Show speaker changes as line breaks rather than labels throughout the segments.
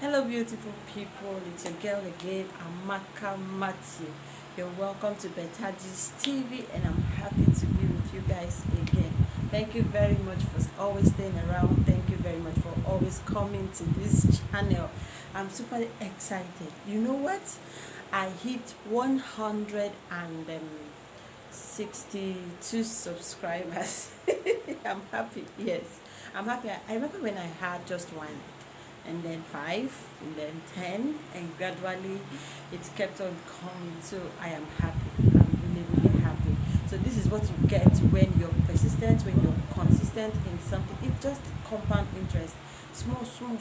Hello, beautiful people. It's your girl again, amakamatthew. You're welcome to Betagist TV, and I'm happy to be with you guys again. Thank you very much for always staying around. Thank you very much for always coming to this channel. I'm super excited. You know what? I hit 162 subscribers. I'm happy. Yes, I'm happy. I remember when I had just one, and then 5, and then 10, and gradually it kept on coming. So I am happy. I'm really happy. So this is what you get when you're persistent, when you're consistent in something. It's just compound interest. Small, you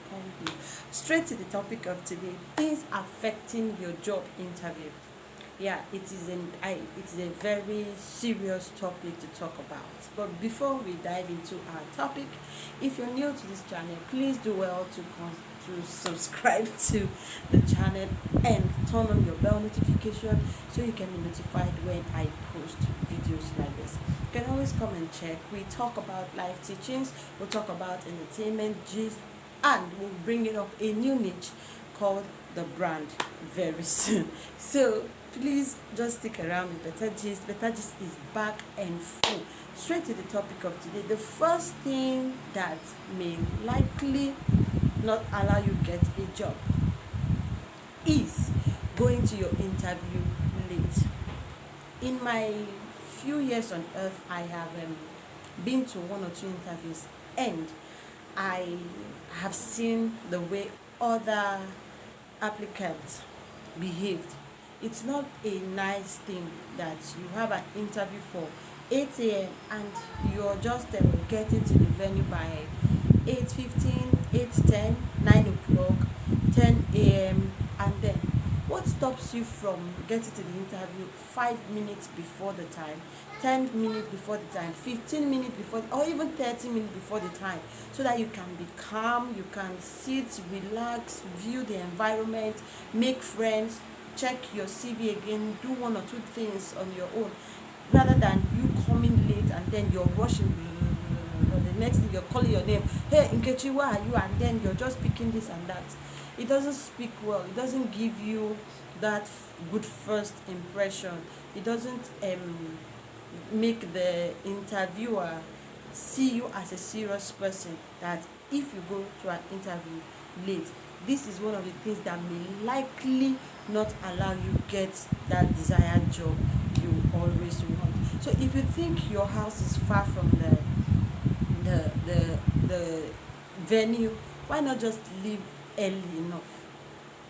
can't do. Straight to the topic of today: things affecting your job interview. Yeah, it's a very serious topic to talk about. But before we dive into our topic, if you're new to this channel, please do well to subscribe to the channel and turn on your bell notification so you can be notified when I post videos like this. You can always come and check. We talk about life teachings, we'll talk about entertainment, gist, and we'll bring it up a new niche called the brand very soon. So please just stick around with Betagist. Betagist is back and full. Straight to the topic of today. The first thing that may likely not allow you get a job is going to your interview late. In my few years on earth, I have been to 1 or 2 interviews, and I have seen the way other applicants behaved. It's not a nice thing that you have an interview for 8 a.m. and you're just getting to the venue by 8:15, 8:10, 9 o'clock, 10 a.m. And then what stops you from getting to the interview 5 minutes before the time, 10 minutes before the time, 15 minutes before, or even 30 minutes before the time, so that you can be calm, you can sit, relax, view the environment, make friends, check your CV again, do 1 or 2 things on your own, rather than you coming late and then you're rushing. The next thing you're calling your name, hey Nkechi, where are you? And then you're just picking this and that. It doesn't speak well. It doesn't give you that good first impression. It doesn't make the interviewer see you as a serious person, that if you go to an interview late, this is one of the things that may likely not allow you get that desired job you always want. So if you think your house is far from the venue, why not just leave early enough?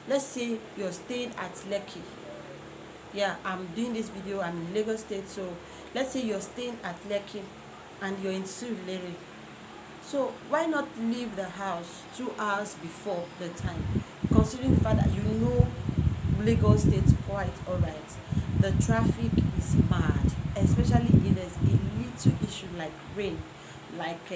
Let's say you're staying at Lekki. Yeah, I'm doing this video, I'm in Lagos State, so let's say you're staying at Lekki and you're in Surulere. So why not leave the house 2 hours before the time, considering the fact that you know Lagos State quite alright. The traffic is mad, especially if there's a little issue like rain, like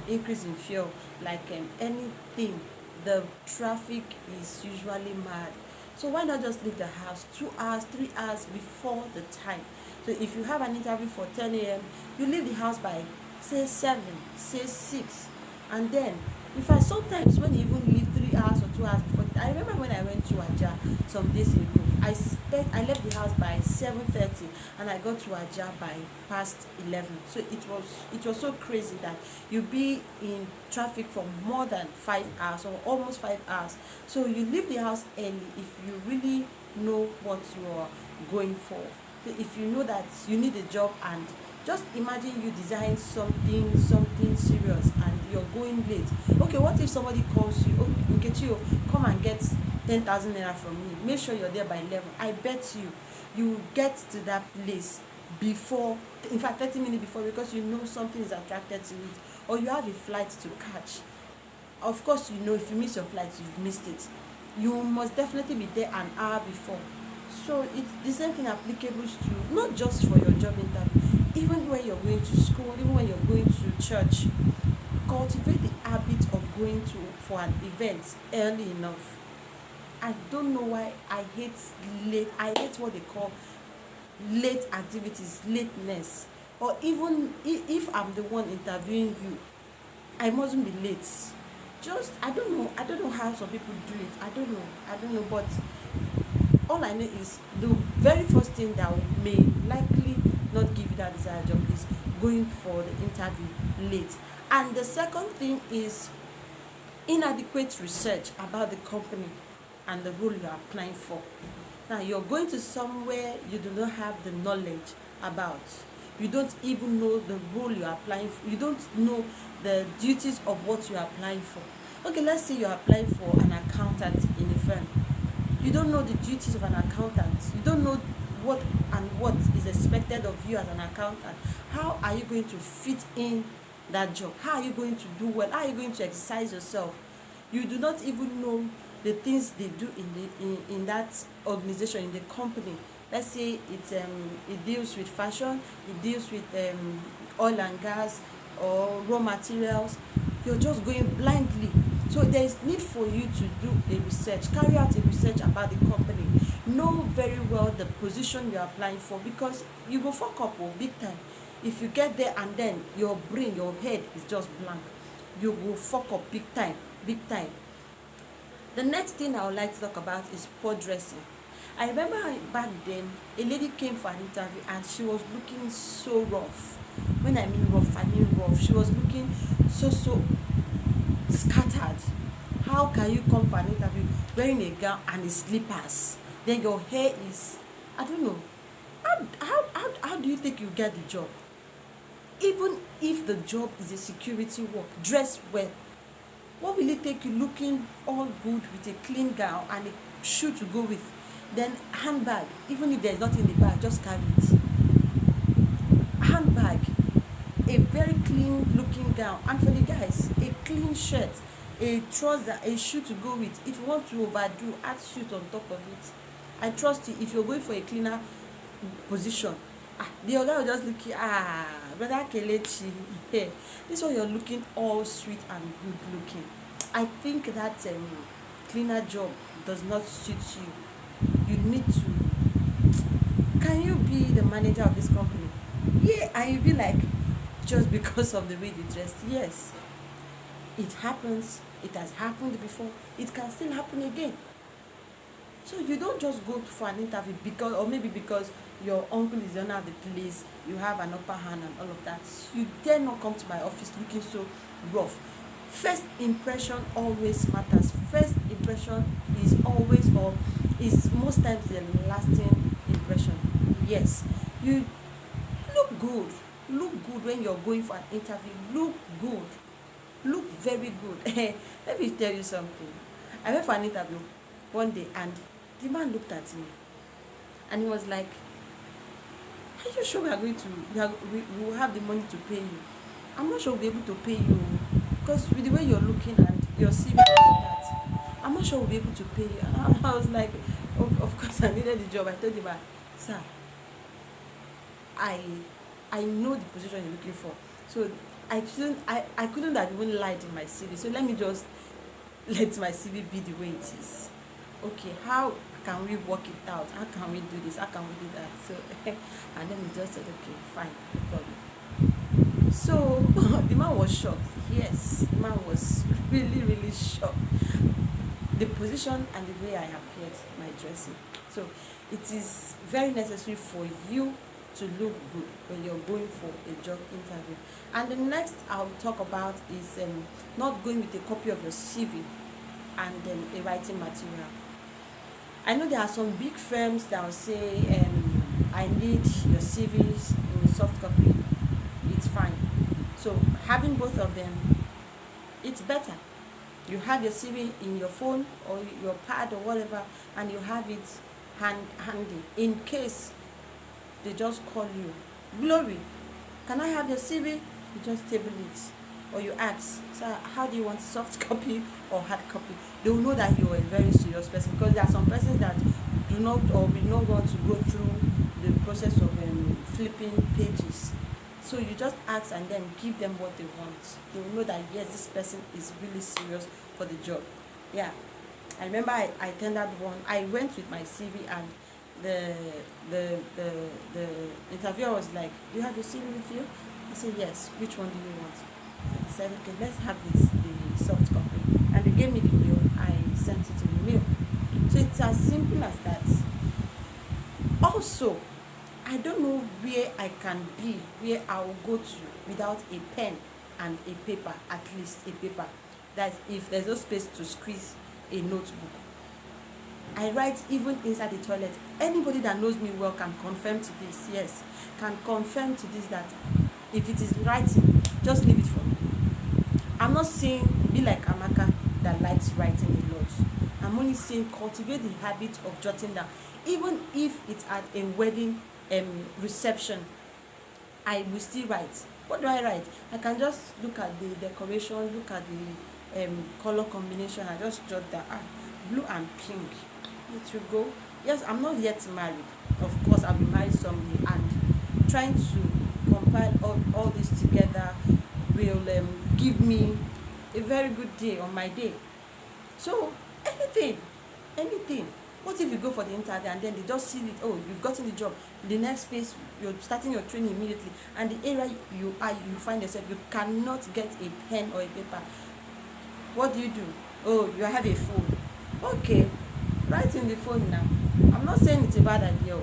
increase in fuel, like anything. The traffic is usually mad. So why not just leave the house 2 hours, 3 hours before the time? So if you have an interview for 10 a.m., you leave the house by say 7, say 6, and then in fact sometimes when you even leave 3 hours or 2 hours before, I remember when I went to Aja some days ago, I left the house by 7:30 and I got to Aja by past 11. So it was so crazy that you be in traffic for more than 5 hours or almost 5 hours. So you leave the house early if you really know what you are going for. If you know that you need a job, and just imagine you design something serious and you're going late. Okay, what if somebody calls you, oh Nkechi, come and get 10,000 naira from me, make sure you're there by 11. I bet you get to that place before, in fact 30 minutes before, because you know something is attracted to it, or you have a flight to catch. Of course, you know if you miss your flight, you've missed it. You must definitely be there an hour before. So it's the same thing applicable to not just for your job interview, even when you're going to school, even when you're going to church. Cultivate the habit of going to for an event early enough. I don't know why I hate late. I hate what they call late activities, lateness. Or even if I'm the one interviewing you, I mustn't be late. just I don't know how some people do it. I don't know, but all I know is the very first thing that may likely not give you that desired job is going for the interview late. And the second thing is inadequate research about the company and the role you are applying for. Now you're going to somewhere you do not have the knowledge about. You don't even know the role you're applying for. You don't know the duties of what you're applying for. Okay, let's say you're applying for an accountant in a firm. You don't know the duties of an accountant. You don't know what is expected of you as an accountant. How are you going to fit in that job? How are you going to do well? How are you going to exercise yourself? You do not even know the things they do in that organization, in the company. Let's say it deals with fashion, it deals with oil and gas or raw materials. You're just going blindly. So there is need for you to do a research, carry out a research about the company, know very well the position you're applying for, because you go fuck up big time. If you get there and then your brain, your head is just blank, you will fuck up big time, big time. The next thing I would like to talk about is poor dressing. I remember back then, a lady came for an interview and she was looking so rough. When I mean rough, I mean rough. She was looking so scattered. How can you come for an interview wearing a gown and a slippers? Then your hair is, I don't know. How do you think you get the job? Even if the job is a security work, dress well. What will it take you looking all good with a clean gown and a shoe to go with? Then handbag, even if there's nothing in the bag, just carry it. Handbag, a very clean looking gown, and for the guys, a clean shirt, a trouser, a shoe to go with. If you want to overdo, add suit on top of it. I trust you. If you're going for a cleaner position, the other will just look, brother Kelechi, this one you're looking all sweet and good looking. I think that cleaner job does not suit you. You need to, can you be the manager of this company? Yeah, and you be like, just because of the way they dressed. Yes, it happens. It has happened before. It can still happen again. So you don't just go for an interview because, or maybe because your uncle is the owner of the place, you have an upper hand and all of that. You dare not come to my office looking so rough. First impression always matters. First impression is always, or is most times, the lasting impression. Yes, you look good. Look good when you're going for an interview. Look good. Look very good. Let me tell you something. I went for an interview one day and the man looked at me and he was like, are you sure we will have the money to pay you? I'm not sure we'll be able to pay you because with the way you're looking and your CV and all that, I'm not sure we'll be able to pay you. And I was like, oh, of course I needed the job. I told him, sir, I know the position you're looking for. So I couldn't have even lied in my CV. So let me just let my CV be the way it is. Okay, how can we work it out? How can we do this? How can we do that? So and then he just said, okay, fine, no problem. So the man was shocked. Yes, the man was really shocked. The position and the way I appeared, my dressing. So it is very necessary for you to look good when you're going for a job interview. And the next I'll talk about is not going with a copy of your CV and a writing material. I know there are some big firms that will say, I need your CVs in a soft copy. It's fine. So having both of them, it's better. You have your CV in your phone or your pad or whatever, and you have it handy in case they just call you. Glory, can I have your CV? You just table it. Or you ask, sir, how do you want soft copy or hard copy? They will know that you are a very serious person, because there are some persons that do not or will not want to go through the process of flipping pages. So you just ask and then give them what they want. They will know that yes, this person is really serious for the job. Yeah, I remember I tendered one. I went with my CV and the interviewer was like, do you have your CV with you? I said yes. Which one do you want? He said, okay, let's have the soft copy. and they gave me the bill. I sent it in the mail. So it's as simple as that. Also, I don't know where I can be, where I will go to without a pen and a paper, at least a paper. That if there's no space to squeeze a notebook. I write even inside the toilet. Anybody that knows me well can confirm to this, yes, can confirm to this, that if it is writing, just leave it for me. I'm not saying be like Amaka that likes writing a lot. I'm only saying cultivate the habit of jotting down. Even if it's at a wedding reception, I will still write. What do I write? I can just look at the decoration, look at the color combination. I just jot that blue and pink. It will go. Yes, I'm not yet married. Of course, I'll be married someday, and trying to compile all this together will give me a very good day on my day. So anything. What if you go for the interview and then they just see it? Oh, you've gotten the job. The next phase, you're starting your training immediately, and the area you find yourself, you cannot get a pen or a paper. What do? Oh, you have a phone. Okay, write in the phone now. I'm not saying it's a bad idea,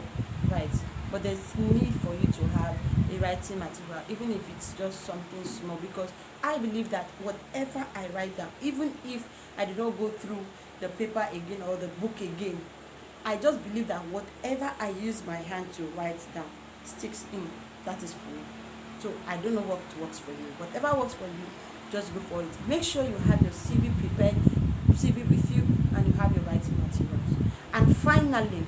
right? But there's need for you to have a writing material, even if it's just something small, because I believe that whatever I write down, even if I do not go through the paper again or the book again, I just believe that whatever I use my hand to write down sticks in. That is for me. So I don't know what works for you. Whatever works for you, just go for it. Make sure you have your CV prepared, CV with you, and you have your writing materials. And finally,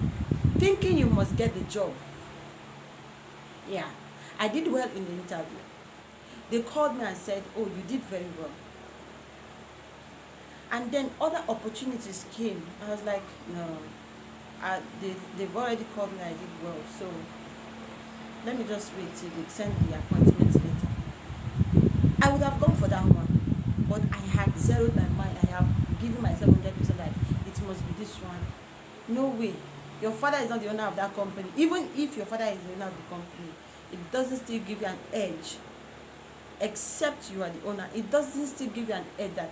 thinking you must get the job. Yeah, I did well in the interview. They called me and said, oh, you did very well. And then other opportunities came. I was like, no, they've already called me, I did well. So let me just wait till they send the appointment letter. I would have gone for that one, but I had zeroed my mind. I have given myself 100% that it must be this one. No way. Your father is not the owner of that company. Even if your father is the owner of the company, it doesn't still give you an edge. Except you are the owner, it doesn't still give you an edge that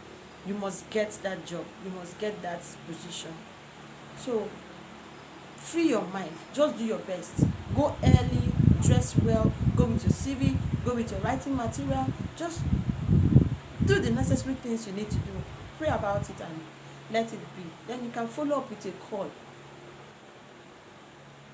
you must get that job, you must get that position. So free your mind, just do your best. Go early, dress well, go with your CV, go with your writing material. Just do the necessary things you need to do. Pray about it and let it be. Then you can follow up with a call.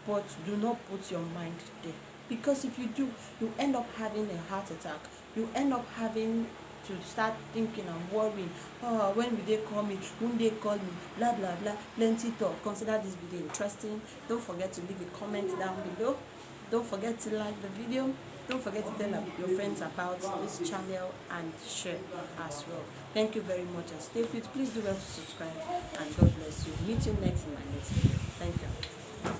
But do not put your mind there, because if you do, you end up having a heart attack. You end up having to start thinking and worrying. Oh, when will they call me? When they call me? Blah blah blah. Plenty talk. Consider this video interesting. Don't forget to leave a comment down below. Don't forget to like the video. Don't forget to tell your friends about this channel and share as well. Thank you very much, and stay fit. Please do well to subscribe, and God bless you. Meet you next in my next video. Thank you.